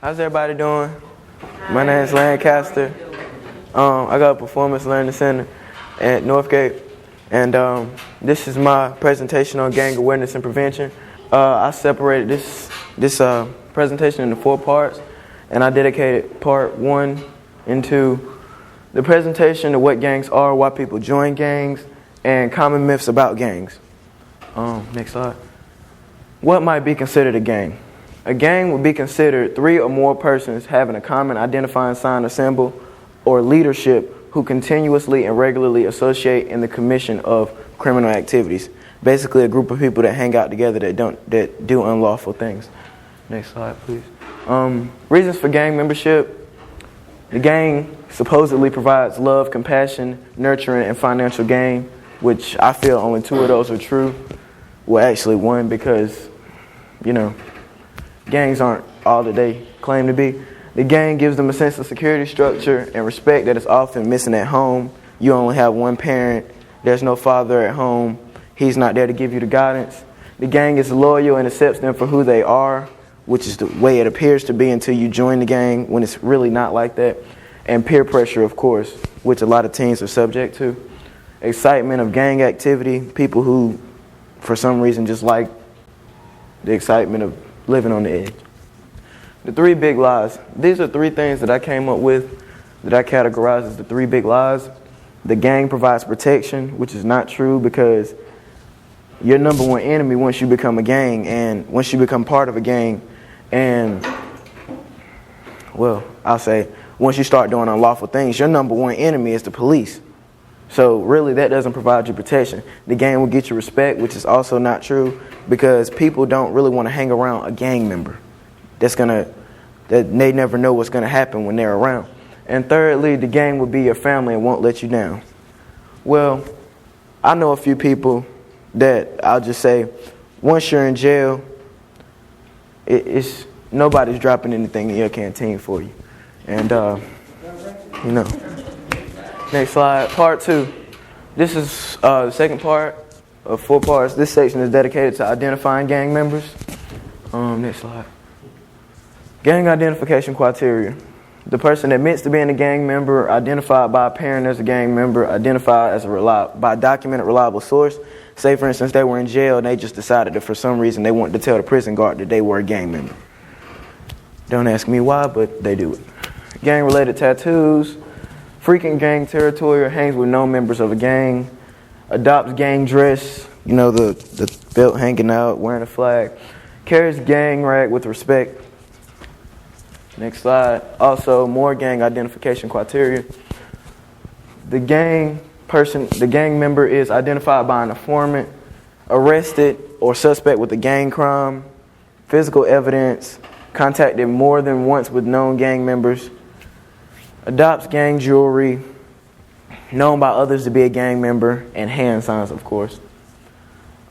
How's everybody doing? My name is Lancaster. I got a Performance Learning Center at Northgate, and this is my presentation on gang awareness and prevention. I separated this presentation into 4 parts, and I dedicated part 1 into the presentation of what gangs are, why people join gangs, and common myths about gangs. Next slide. What might be considered a gang? A gang would be considered 3 or more persons having a common identifying sign or symbol, or leadership who continuously and regularly associate in the commission of criminal activities. Basically, a group of people that hang out together that do unlawful things. Next slide, please. Reasons for gang membership. The gang supposedly provides love, compassion, nurturing, and financial gain, which I feel only 2 of those are true. Well, actually 1, because, gangs aren't all that they claim to be. The gang gives them a sense of security, structure, and respect that is often missing at home. You only have one parent. There's no father at home. He's not there to give you the guidance. The gang is loyal and accepts them for who they are, which is the way it appears to be until you join the gang, when it's really not like that. And peer pressure, of course, which a lot of teens are subject to. Excitement of gang activity, people who, for some reason, just like the excitement of living on the edge. The 3 big lies. These are 3 things that I came up with that I categorize as the 3 big lies. The gang provides protection, which is not true, because your number 1 enemy once you become a gang, and once you become part of a gang, and, well, I'll say, once you start doing unlawful things, your number 1 enemy is the police. So really, that doesn't provide you protection. The gang will get you respect, which is also not true, because people don't really want to hang around a gang member that they never know what's going to happen when they're around. And thirdly, the gang will be your family and won't let you down. Well, I know a few people that I'll just say, once you're in jail, nobody's dropping anything in your canteen for you. And, Next slide, part 2. This is the second part of 4 parts. This section is dedicated to identifying gang members. Next slide. Gang identification criteria. The person admits to being a gang member, identified by a parent as a gang member, identified as by a documented reliable source. Say, for instance, they were in jail and they just decided that for some reason they wanted to tell the prison guard that they were a gang member. Don't ask me why, but they do it. Gang-related tattoos. Frequent gang territory or hangs with known members of a gang. Adopts gang dress, the belt hanging out, wearing a flag. Carries gang rag with respect. Next slide. Also, more gang identification criteria. The gang member is identified by an informant, arrested or suspect with a gang crime, physical evidence, contacted more than once with known gang members, adopts gang jewelry, known by others to be a gang member, and hand signs, of course.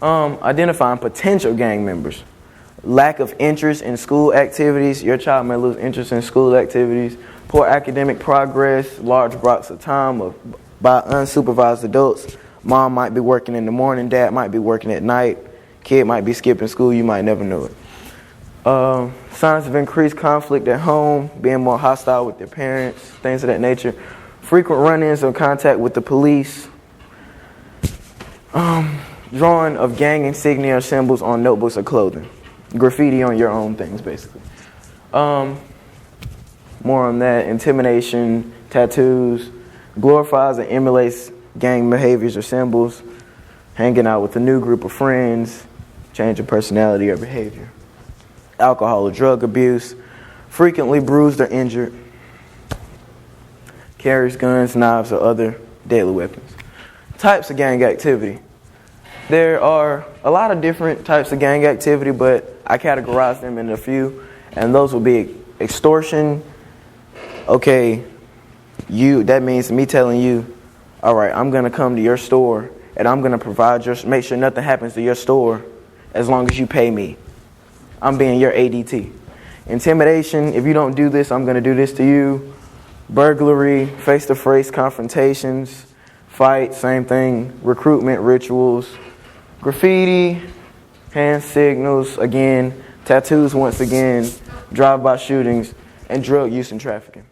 Identifying potential gang members. Lack of interest in school activities. Your child may lose interest in school activities. Poor academic progress. Large blocks of time by unsupervised adults. Mom might be working in the morning. Dad might be working at night. Kid might be skipping school. You might never know it. Signs of increased conflict at home. Being more hostile with their parents. Things of that nature. Frequent run-ins or contact with the police. Drawing of gang insignia or symbols on notebooks or clothing. Graffiti on your own things, basically. More on that. Intimidation, tattoos, glorifies and emulates gang behaviors or symbols, hanging out with a new group of friends, change of personality or behavior. Alcohol or drug abuse, frequently bruised or injured, carries guns, knives, or other deadly weapons. Types of gang activity. There are a lot of different types of gang activity, but I categorize them in a few, and those will be extortion. Okay, that means me telling you, all right, I'm going to come to your store, and I'm going to make sure nothing happens to your store as long as you pay me. I'm being your ADT. Intimidation, if you don't do this, I'm going to do this to you. Burglary, face-to-face confrontations, fight, same thing. Recruitment, rituals. Graffiti, hand signals, again. Tattoos, once again. Drive-by shootings. and drug use and trafficking.